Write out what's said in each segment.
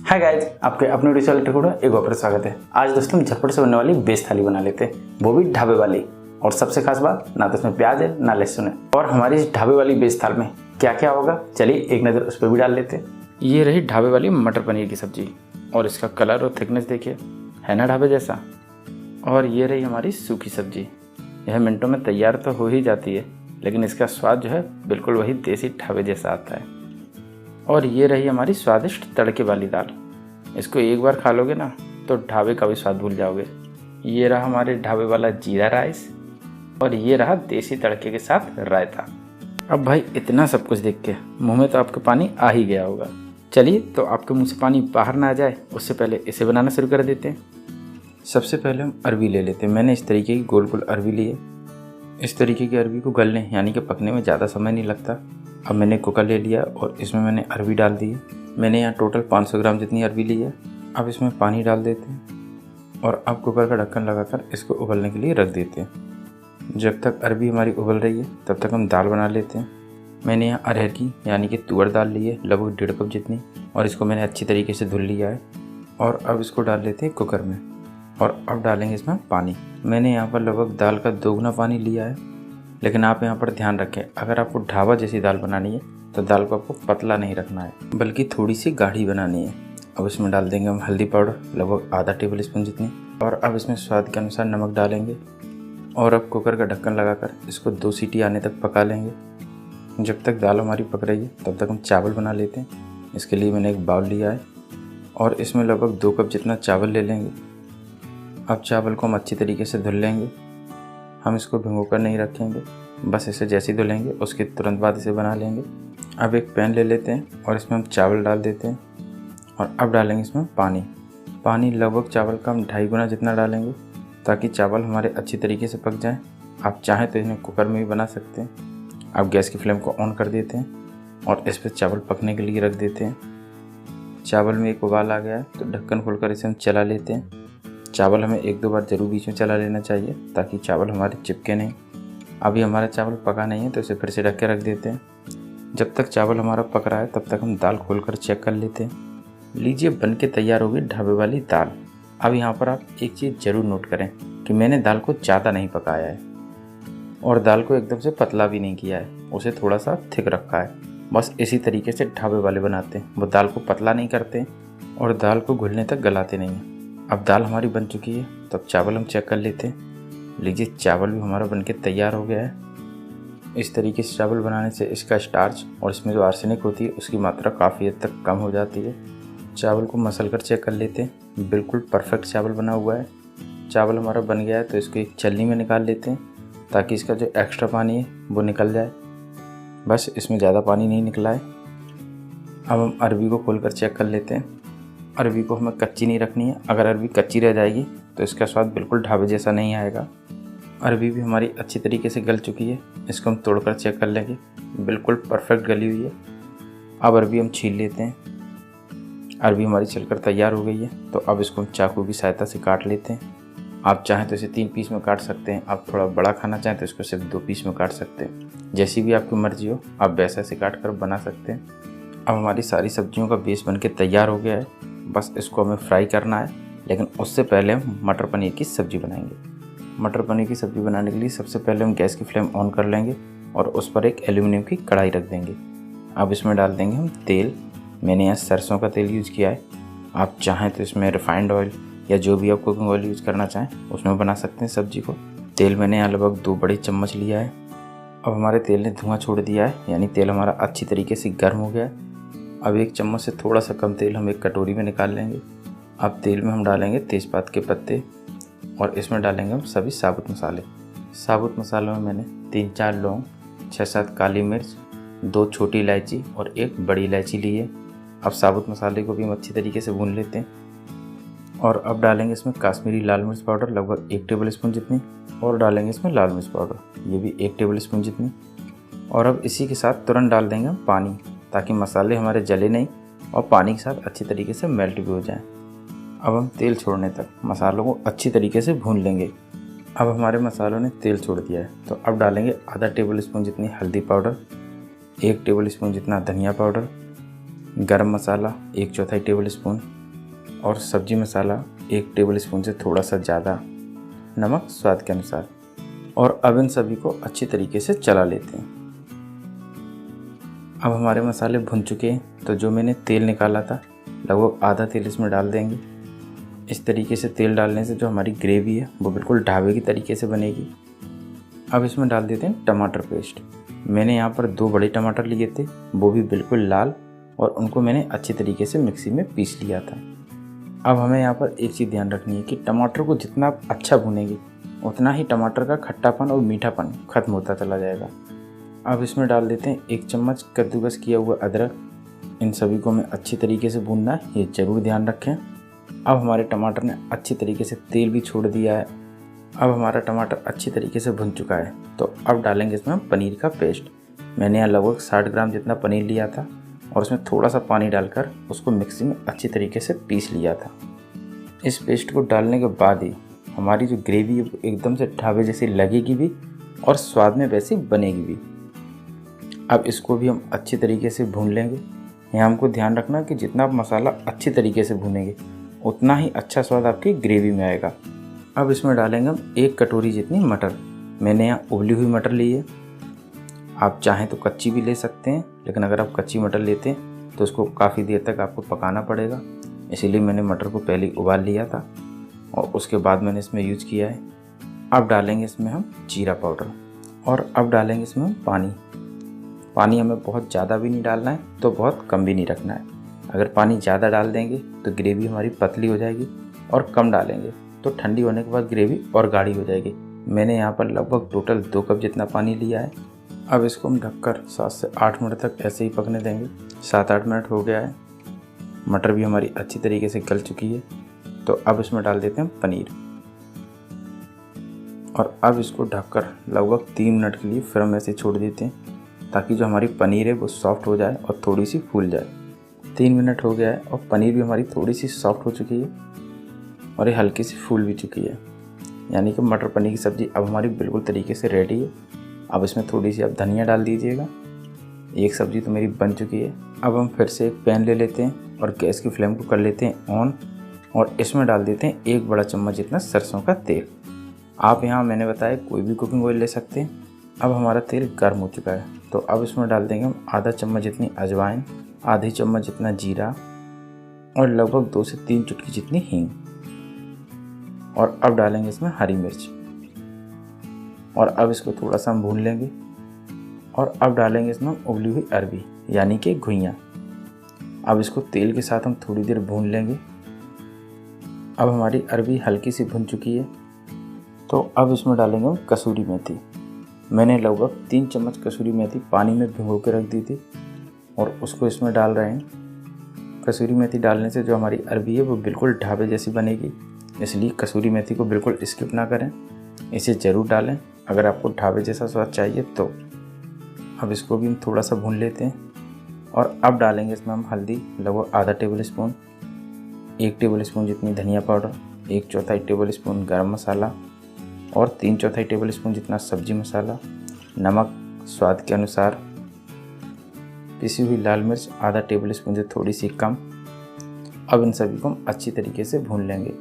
Hi guys, आपके अपने result को एक बार फिर स्वागत है। आज दोस्तों हम झटपट से बनने वाली बेस थाली बना लेते हैं, वो भी ढाबे वाली। और सबसे खास बात, ना तो इसमें प्याज है ना लहसुन है। और हमारी इस ढाबे वाली बेस थाल में क्या क्या होगा, चलिए एक नज़र उस पर भी डाल लेते हैं। ये रही ढाबे वाली मटर पनीर की सब्जी, और इसका कलर और थिकनेस देखिए, है ना ढाबे जैसा। और ये रही हमारी सूखी सब्जी। यह मिनटों में तैयार तो हो ही जाती है, लेकिन इसका स्वाद जो है बिल्कुल वही देसी ढाबे जैसा आता है। और ये रही हमारी स्वादिष्ट तड़के वाली दाल। इसको एक बार खा लोगे ना तो ढाबे का भी स्वाद भूल जाओगे। ये रहा हमारे ढाबे वाला जीरा राइस, और ये रहा देसी तड़के के साथ रायता। अब भाई इतना सब कुछ देख के मुंह में तो आपके पानी आ ही गया होगा। चलिए तो आपके मुंह से पानी बाहर ना आ जाए उससे पहले इसे बनाना शुरू कर देते हैं। सबसे पहले हम अरबी ले लेते हैं। मैंने इस तरीके की गोल गोल अरबी ली है। इस तरीके की अरबी को गलने यानी कि पकने में ज़्यादा समय नहीं लगता। अब मैंने कुकर ले लिया और इसमें मैंने अरबी डाल दी है। मैंने यहाँ टोटल 500 ग्राम जितनी अरबी ली है। अब इसमें पानी डाल देते हैं और अब कुकर का ढक्कन लगाकर इसको उबलने के लिए रख देते हैं। जब तक अरबी हमारी उबल रही है तब तक हम दाल बना लेते हैं। मैंने यहाँ अरहर की यानी कि तुअर दाल ली है, लगभग 1.5 कप जितनी, और इसको मैंने अच्छी तरीके से धुल लिया है। और अब इसको डाल लेते हैं कुकर में, और अब डालेंगे इसमें पानी। मैंने यहाँ पर लगभग दाल का 2 गुना पानी लिया है, लेकिन आप यहाँ पर ध्यान रखें, अगर आपको ढाबा जैसी दाल बनानी है तो दाल को आपको पतला नहीं रखना है, बल्कि थोड़ी सी गाढ़ी बनानी है। अब इसमें डाल देंगे हम हल्दी पाउडर, लगभग आधा टेबल स्पून जितनी, और अब इसमें स्वाद के अनुसार नमक डालेंगे। और अब कुकर का ढक्कन लगाकर इसको 2 सीटी आने तक पका लेंगे। जब तक दाल हमारी पक रही है तब तक हम चावल बना लेते हैं। इसके लिए मैंने एक बाउल लिया है और इसमें लगभग 2 कप जितना चावल ले लेंगे। अब चावल को हम अच्छी तरीके से धुल लेंगे। हम इसको भिगो कर नहीं रखेंगे, बस इसे जैसे ही धुलेंगे उसके तुरंत बाद इसे बना लेंगे। अब एक पैन ले लेते हैं और इसमें हम चावल डाल देते हैं, और अब डालेंगे इसमें पानी लगभग चावल का हम 2.5 गुना जितना डालेंगे, ताकि चावल हमारे अच्छी तरीके से पक जाएं। आप चाहें तो इन्हें कुकर में भी बना सकते हैं। अब गैस की फ्लेम को ऑन कर देते हैं और इस पर चावल पकने के लिए रख देते हैं। चावल में एक उबाल आ गया है तो ढक्कन खोलकर इसे हम चला लेते हैं। चावल हमें 1-2 बार ज़रूर बीच में चला लेना चाहिए ताकि चावल हमारे चिपके नहीं। अभी हमारा चावल पका नहीं है तो इसे फिर से ढक के रख देते हैं। जब तक चावल हमारा पक रहा है तब तक हम दाल खोलकर चेक कर लेते हैं। लीजिए, बन के तैयार होगी ढाबे वाली दाल। अब यहाँ पर आप एक चीज़ ज़रूर नोट करें कि मैंने दाल को ज़्यादा नहीं पकाया है और दाल को एकदम से पतला भी नहीं किया है, उसे थोड़ा सा थिक रखा है। बस इसी तरीके से ढाबे वाले बनाते हैं, वो दाल को पतला नहीं करते और दाल को घुलने तक गलाते नहीं हैं। अब दाल हमारी बन चुकी है, तब चावल हम चेक कर लेते हैं। लीजिए, चावल भी हमारा बनके तैयार हो गया है। इस तरीके से चावल बनाने से इसका स्टार्च और इसमें जो आर्सेनिक होती है उसकी मात्रा काफ़ी हद तक कम हो जाती है। चावल को मसल कर चेक कर लेते हैं। बिल्कुल परफेक्ट चावल बना हुआ है। चावल हमारा बन गया है तो इसको एक छलनी में निकाल लेते हैं, ताकि इसका जो एक्स्ट्रा पानी है वो निकल जाए। बस इसमें ज़्यादा पानी नहीं निकला है। अब हम अरबी को खोल कर चेक कर लेते हैं। अरबी को हमें कच्ची नहीं रखनी है, अगर अरबी कच्ची रह जाएगी तो इसका स्वाद बिल्कुल ढाबे जैसा नहीं आएगा। अरबी भी हमारी अच्छी तरीके से गल चुकी है। इसको हम तोड़कर चेक कर लेंगे, बिल्कुल परफेक्ट गली हुई है। अब अरबी हम छील लेते हैं। अरबी हमारी छिलकर तैयार हो गई है, तो अब इसको हम चाकू की सहायता से काट लेते हैं। आप चाहें तो इसे 3 पीस में काट सकते हैं, आप थोड़ा बड़ा खाना चाहें तो इसको सिर्फ 2 पीस में काट सकते हैं। जैसी भी आपकी मर्जी हो आप वैसा से काट कर बना सकते हैं। अब हमारी सारी सब्जियों का बेस बन के तैयार हो गया है, बस इसको हमें फ्राई करना है। लेकिन उससे पहले हम मटर पनीर की सब्ज़ी बनाएंगे। मटर पनीर की सब्ज़ी बनाने के लिए सबसे पहले हम गैस की फ्लेम ऑन कर लेंगे और उस पर एक एल्यूमिनियम की कढ़ाई रख देंगे। अब इसमें डाल देंगे हम तेल। मैंने यहाँ सरसों का तेल यूज़ किया है। आप चाहें तो इसमें रिफाइंड ऑयल या जो भी आप कुकिंग ऑयल यूज़ करना चाहें उसमें बना सकते हैं सब्ज़ी को। तेल मैंने यहाँ लगभग 2 बड़े चम्मच लिया है। अब हमारे तेल ने धुआं छोड़ दिया है, यानी तेल हमारा अच्छी तरीके से गर्म हो गया है। अब 1 चम्मच से थोड़ा सा कम तेल हम एक कटोरी में निकाल लेंगे। अब तेल में हम डालेंगे तेज़पात के पत्ते और इसमें डालेंगे हम सभी साबुत मसाले। साबुत मसालों में मैंने 3-4 लौंग, 6-7 काली मिर्च, 2 छोटी इलायची और 1 बड़ी इलायची ली है। अब साबुत मसाले को भी हम अच्छी तरीके से भून लेते हैं। और अब डालेंगे इसमें काश्मीरी लाल मिर्च पाउडर लगभग 1 टेबल स्पून जितनी, और डालेंगे इसमें लाल मिर्च पाउडर, ये भी 1 टेबल स्पून जितनी। और अब इसी के साथ तुरंत डाल देंगे हम पानी, ताकि मसाले हमारे जले नहीं और पानी के साथ अच्छी तरीके से मेल्ट भी हो जाएं। अब हम तेल छोड़ने तक मसालों को अच्छी तरीके से भून लेंगे। अब हमारे मसालों ने तेल छोड़ दिया है, तो अब डालेंगे आधा टेबल स्पून जितनी हल्दी पाउडर, 1 टेबल स्पून जितना धनिया पाउडर, गरम मसाला 1/4 टेबल स्पून, और सब्जी मसाला 1 टेबल स्पून से थोड़ा सा ज़्यादा, नमक स्वाद के अनुसार। और अब इन सभी को अच्छी तरीके से चला लेते हैं। अब हमारे मसाले भुन चुके हैं, तो जो मैंने तेल निकाला था लगभग आधा तेल इसमें डाल देंगे। इस तरीके से तेल डालने से जो हमारी ग्रेवी है वो बिल्कुल ढाबे की तरीके से बनेगी। अब इसमें डाल देते हैं टमाटर पेस्ट। मैंने यहाँ पर 2 बड़े टमाटर लिए थे, वो भी बिल्कुल लाल, और उनको मैंने अच्छी तरीके से मिक्सी में पीस लिया था। अब हमें यहाँ पर एक चीज़ ध्यान रखनी है कि टमाटर को जितना आप अच्छा भुनेंगे उतना ही टमाटर का खट्टापन और मीठापन खत्म होता चला जाएगा। अब इसमें डाल देते हैं 1 चम्मच कद्दूकस किया हुआ अदरक। इन सभी को हमें अच्छी तरीके से भूनना है, ये ज़रूर ध्यान रखें। अब हमारे टमाटर ने अच्छी तरीके से तेल भी छोड़ दिया है। अब हमारा टमाटर अच्छी तरीके से भुन चुका है, तो अब डालेंगे इसमें हम पनीर का पेस्ट। मैंने यहाँ लगभग 60 ग्राम जितना पनीर लिया था और उसमें थोड़ा सा पानी डालकर उसको मिक्सी में अच्छी तरीके से पीस लिया था। इस पेस्ट को डालने के बाद ही हमारी जो ग्रेवी है वो एकदम से ढाबे जैसी लगेगी भी और स्वाद में वैसी बनेगी भी। अब इसको भी हम अच्छी तरीके से भून लेंगे। यहाँ हमको ध्यान रखना कि जितना आप मसाला अच्छी तरीके से भूनेंगे उतना ही अच्छा स्वाद आपकी ग्रेवी में आएगा। अब इसमें डालेंगे हम 1 कटोरी जितनी मटर। मैंने यहाँ उबली हुई मटर ली है, आप चाहें तो कच्ची भी ले सकते हैं, लेकिन अगर आप कच्ची मटर लेते हैं तो उसको काफ़ी देर तक आपको पकाना पड़ेगा, इसीलिए मैंने मटर को पहले उबाल लिया था और उसके बाद मैंने इसमें यूज़ किया है। अब डालेंगे इसमें हम जीरा पाउडर और अब डालेंगे इसमें हम पानी हमें बहुत ज़्यादा भी नहीं डालना है तो बहुत कम भी नहीं रखना है। अगर पानी ज़्यादा डाल देंगे तो ग्रेवी हमारी पतली हो जाएगी और कम डालेंगे तो ठंडी होने के बाद ग्रेवी और गाढ़ी हो जाएगी। मैंने यहाँ पर लगभग टोटल 2 कप जितना पानी लिया है। अब इसको हम ढककर 7 से 8 मिनट तक ऐसे ही पकने देंगे। 7-8 मिनट हो गया है, मटर भी हमारी अच्छी तरीके से गल चुकी है, तो अब इसमें डाल देते हैं पनीर और अब इसको ढककर लगभग 3 मिनट के लिए फिर हम ऐसे छोड़ देते हैं ताकि जो हमारी पनीर है वो सॉफ्ट हो जाए और थोड़ी सी फूल जाए। 3 मिनट हो गया है और पनीर भी हमारी थोड़ी सी सॉफ्ट हो चुकी है और ये हल्की सी फूल भी चुकी है, यानी कि मटर पनीर की सब्ज़ी अब हमारी बिल्कुल तरीके से रेडी है। अब इसमें थोड़ी सी आप धनिया डाल दीजिएगा। एक सब्ज़ी तो मेरी बन चुकी है। अब हम फिर से एक पैन ले लेते हैं और गैस की फ्लेम को कर लेते हैं ऑन और इसमें डाल देते हैं 1 बड़ा चम्मच जितना सरसों का तेल। आप यहाँ मैंने बताया कोई भी कुकिंग ऑयल ले सकते हैं। अब हमारा तेल गर्म हो चुका है, तो अब इसमें डाल देंगे हम आधा चम्मच जितनी अजवाइन, आधी चम्मच जितना जीरा और लगभग 2 से 3 चुटकी जितनी हींग। और अब डालेंगे इसमें हरी मिर्च और अब इसको थोड़ा सा हम भून लेंगे। और अब डालेंगे इसमें हम उबली हुई अरबी यानी कि घुइयाँ। अब इसको तेल के साथ हम थोड़ी देर भून लेंगे। अब हमारी अरबी हल्की सी भुन चुकी है, तो अब इसमें डालेंगे हम कसूरी मेथी। मैंने लगभग 3 चम्मच कसूरी मेथी पानी में भिगो के रख दी थी और उसको इसमें डाल रहे हैं। कसूरी मेथी डालने से जो हमारी अरबी है वो बिल्कुल ढाबे जैसी बनेगी, इसलिए कसूरी मेथी को बिल्कुल स्किप ना करें, इसे ज़रूर डालें अगर आपको ढाबे जैसा स्वाद चाहिए तो। अब इसको भी हम थोड़ा सा भून लेते हैं और अब डालेंगे इसमें हम हल्दी लगभग आधा टेबल स्पून, 1 टेबल स्पून जितनी धनिया पाउडर, 1/4 टेबल स्पून गरम मसाला और 3/4 टेबल स्पून जितना सब्जी मसाला, नमक स्वाद के अनुसार, पिसी हुई लाल मिर्च आधा टेबल स्पून से थोड़ी सी कम। अब इन सभी को हम अच्छी तरीके से भून लेंगे।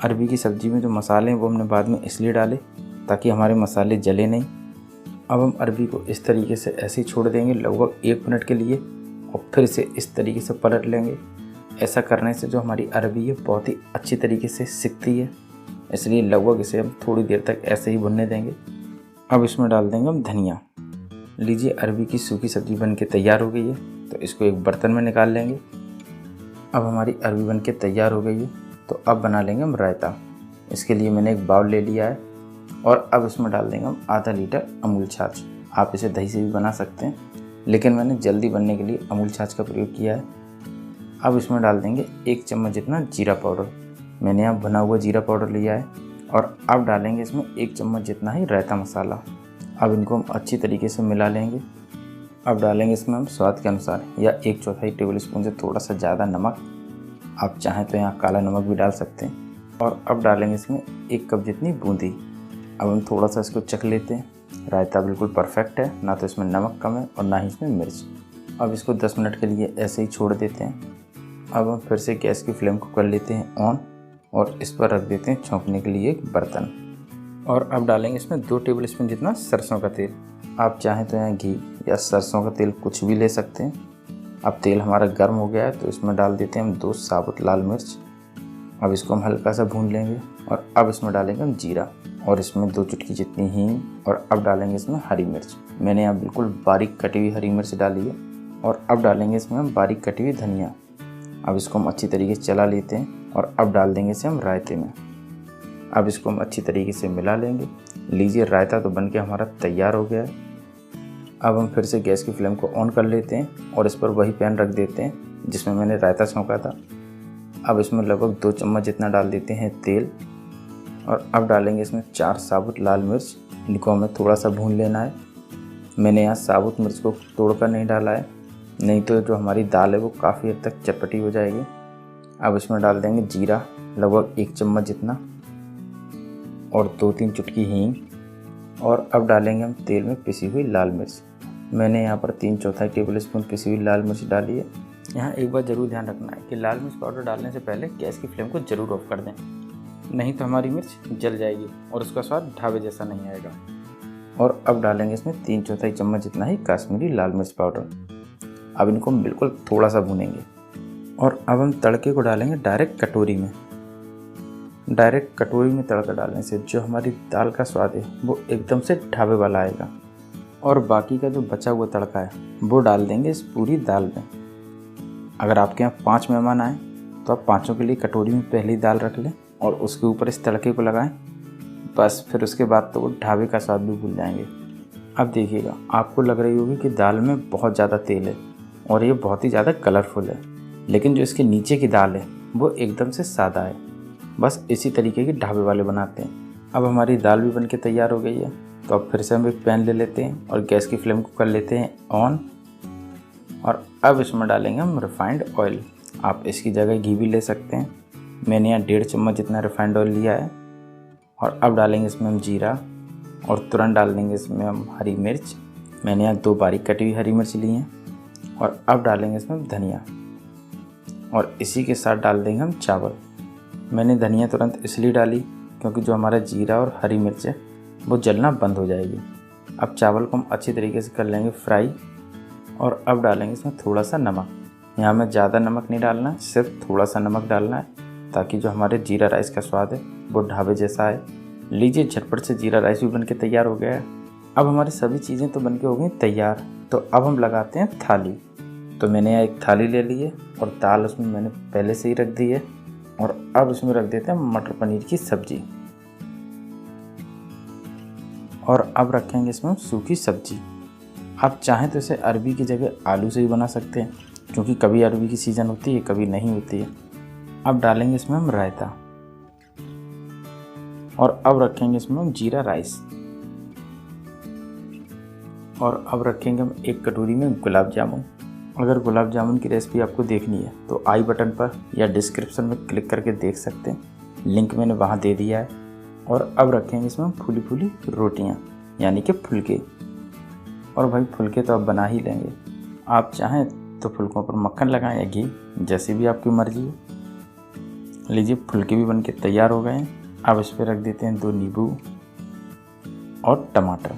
अरबी की सब्ज़ी में जो मसाले हैं वो हमने बाद में इसलिए डाले ताकि हमारे मसाले जले नहीं। अब हम अरबी को इस तरीके से ऐसे ही छोड़ देंगे लगभग 1 मिनट के लिए और फिर से इस तरीके से पलट लेंगे। ऐसा करने से जो हमारी अरबी है बहुत ही अच्छी तरीके से सिकती है, इसलिए लगभग इसे हम थोड़ी देर तक ऐसे ही भुनने देंगे। अब इसमें डाल देंगे हम धनिया। लीजिए अरबी की सूखी सब्ज़ी बन के तैयार हो गई है, तो इसको एक बर्तन में निकाल लेंगे। अब हमारी अरबी बन के तैयार हो गई है, तो अब बना लेंगे हम रायता। इसके लिए मैंने एक बाउल ले लिया है और अब इसमें डाल देंगे हम आधा लीटर अमूल छाछ। आप इसे दही से भी बना सकते हैं, लेकिन मैंने जल्दी बनने के लिए अमूल छाछ का प्रयोग किया है। अब इसमें डाल देंगे 1 चम्मच जितना जीरा पाउडर। मैंने यहाँ भुना हुआ जीरा पाउडर लिया है और अब डालेंगे इसमें 1 चम्मच जितना ही रायता मसाला। अब इनको हम अच्छी तरीके से मिला लेंगे। अब डालेंगे इसमें हम स्वाद के अनुसार या 1/4 टेबल स्पून से थोड़ा सा ज़्यादा नमक, आप चाहें तो यहाँ काला नमक भी डाल सकते हैं। और अब डालेंगे इसमें 1 कप जितनी बूंदी। अब हम थोड़ा सा इसको चख लेते हैं। रायता बिल्कुल परफेक्ट है, ना तो इसमें नमक कम है और ना ही इसमें मिर्च। अब इसको 10 मिनट के लिए ऐसे ही छोड़ देते हैं। अब हम फिर से गैस की फ्लेम को कर लेते हैं ऑन और इस पर रख देते हैं छौंकने के लिए एक बर्तन। और अब डालेंगे इसमें 2 टेबल स्पून जितना सरसों का तेल। आप चाहें तो यहाँ घी या सरसों का तेल कुछ भी ले सकते हैं। अब तेल हमारा गर्म हो गया है तो इसमें डाल देते हैं हम 2 साबुत लाल मिर्च। अब इसको हम हल्का सा भून लेंगे और अब इसमें डालेंगे हम जीरा और इसमें 2 चुटकी जितनी हींग और अब डालेंगे इसमें हरी मिर्च। मैंने यहाँ बिल्कुल बारीक कटी हुई हरी मिर्च डाली है। और अब डालेंगे इसमें हम बारीक कटी हुई धनिया। अब इसको हम अच्छी तरीके से चला लेते हैं और अब डाल देंगे इसे हम रायते में। अब इसको हम अच्छी तरीके से मिला लेंगे। लीजिए, रायता तो बनके हमारा तैयार हो गया है। अब हम फिर से गैस की फ्लेम को ऑन कर लेते हैं और इस पर वही पैन रख देते हैं जिसमें मैंने रायता छौंका था। अब इसमें लगभग 2 चम्मच जितना डाल देते हैं तेल और अब डालेंगे इसमें 4 साबुत लाल मिर्च। इनको हमें थोड़ा सा भून लेना है। मैंने यहाँ साबुत मिर्च को तोड़कर नहीं डाला है, नहीं तो जो हमारी दाल है वो काफ़ी हद तक चटपटी हो जाएगी। अब इसमें डाल देंगे जीरा लगभग 1 चम्मच जितना और 2-3 चुटकी हींग और अब डालेंगे हम तेल में पिसी हुई लाल मिर्च। मैंने यहाँ पर 3/4 टेबल स्पून पिसी हुई लाल मिर्च डाली है। यहाँ एक बात ज़रूर ध्यान रखना है कि लाल मिर्च पाउडर डालने से पहले गैस की फ्लेम को ज़रूर ऑफ कर दें, नहीं तो हमारी मिर्च जल जाएगी और उसका स्वाद ढाबे जैसा नहीं आएगा। और अब डालेंगे इसमें 3/4 चम्मच जितना ही कश्मीरी लाल मिर्च पाउडर। अब इनको हम बिल्कुल थोड़ा सा भूनेंगे और अब हम तड़के को डालेंगे डायरेक्ट कटोरी में। डायरेक्ट कटोरी में तड़का डालने से जो हमारी दाल का स्वाद है वो एकदम से ढाबे वाला आएगा। और बाकी का जो बचा हुआ तड़का है वो डाल देंगे इस पूरी दाल में। अगर आपके यहाँ 5 मेहमान आए तो आप 5 के लिए कटोरी में पहले ही दाल रख लें और उसके ऊपर इस तड़के को लगाएं। बस फिर उसके बाद तो वो ढाबे का स्वाद भी भूल जाएंगे। अब देखिएगा, आपको लग रही होगी कि दाल में बहुत ज़्यादा तेल है और ये बहुत ही ज़्यादा कलरफुल है, लेकिन जो इसके नीचे की दाल है वो एकदम से सादा है। बस इसी तरीके की ढाबे वाले बनाते हैं। अब हमारी दाल भी बनके तैयार हो गई है तो अब फिर से हम एक पैन ले लेते हैं और गैस की फ्लेम को कर लेते हैं ऑन और अब इसमें डालेंगे हम रिफाइंड ऑयल। आप इसकी जगह घी भी ले सकते हैं। मैंने यहाँ 1.5 चम्मच जितना रिफाइंड ऑयल लिया है। और अब डालेंगे इसमें हम जीरा और तुरंत डाल देंगे इसमें हम हरी मिर्च। मैंने यहाँ 2 बारीक कटी हुई हरी मिर्च ली हैं। और अब डालेंगे इसमें धनिया और इसी के साथ डाल देंगे हम चावल। मैंने धनिया तुरंत इसलिए डाली क्योंकि जो हमारा जीरा और हरी मिर्च है वो जलना बंद हो जाएगी। अब चावल को हम अच्छी तरीके से कर लेंगे फ्राई और अब डालेंगे इसमें थोड़ा सा नमक। यहाँ में ज़्यादा नमक नहीं डालना है, सिर्फ थोड़ा सा नमक डालना है ताकि जो हमारे जीरा राइस का स्वाद है वो ढाबे जैसा आए। लीजिए, झटपट से जीरा राइस भी बनके तैयार हो गया है। अब हमारी सभी चीज़ें तो बनके हो गई तैयार, तो अब हम लगाते हैं थाली। तो मैंने यहाँ एक थाली ले ली है और दाल उसमें मैंने पहले से ही रख दी है। और अब इसमें रख देते हैं मटर पनीर की सब्जी और अब रखेंगे इसमें सूखी सब्जी। आप चाहें तो इसे अरबी की जगह आलू से ही बना सकते हैं, क्योंकि कभी अरबी की सीज़न होती है कभी नहीं होती है। अब डालेंगे इसमें हम रायता और अब रखेंगे इसमें हम जीरा राइस और अब रखेंगे हम 1 कटोरी में गुलाब जामुन। अगर गुलाब जामुन की रेसिपी आपको देखनी है तो आई बटन पर या डिस्क्रिप्शन में क्लिक करके देख सकते हैं, लिंक मैंने वहाँ दे दिया है। और अब रखेंगे इसमें फूली फूली रोटियाँ यानी कि फुलके। और भाई फुलके तो आप बना ही लेंगे, आप चाहें तो फुलकों पर मक्खन लगाएं या घी, जैसी भी आपकी मर्जी हो। लीजिए, फुलके भी बनके तैयार हो गए हैं। अब इस पर रख देते हैं 2 नींबू और टमाटर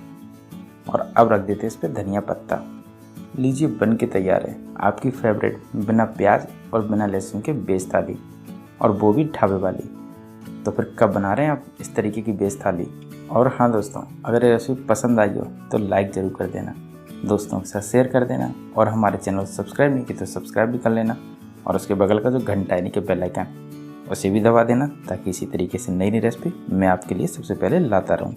और अब रख देते हैं इस पर धनिया पत्ता। लीजिए, बनके तैयार है आपकी फेवरेट बिना प्याज और बिना लहसुन के वेज थाली, और वो भी ढाबे वाली। तो फिर कब बना रहे हैं आप इस तरीके की वेज थाली? और हाँ दोस्तों, अगर ये रेसिपी पसंद आई हो तो लाइक ज़रूर कर देना, दोस्तों के साथ शेयर कर देना और हमारे चैनल को सब्सक्राइब नहीं किया तो सब्सक्राइब भी कर लेना और उसके बगल का जो घंटा यानी कि बेल आइकन उसे भी दबा देना ताकि इसी तरीके से नई नई रेसिपी मैं आपके लिए सबसे पहले लाता रहूँ।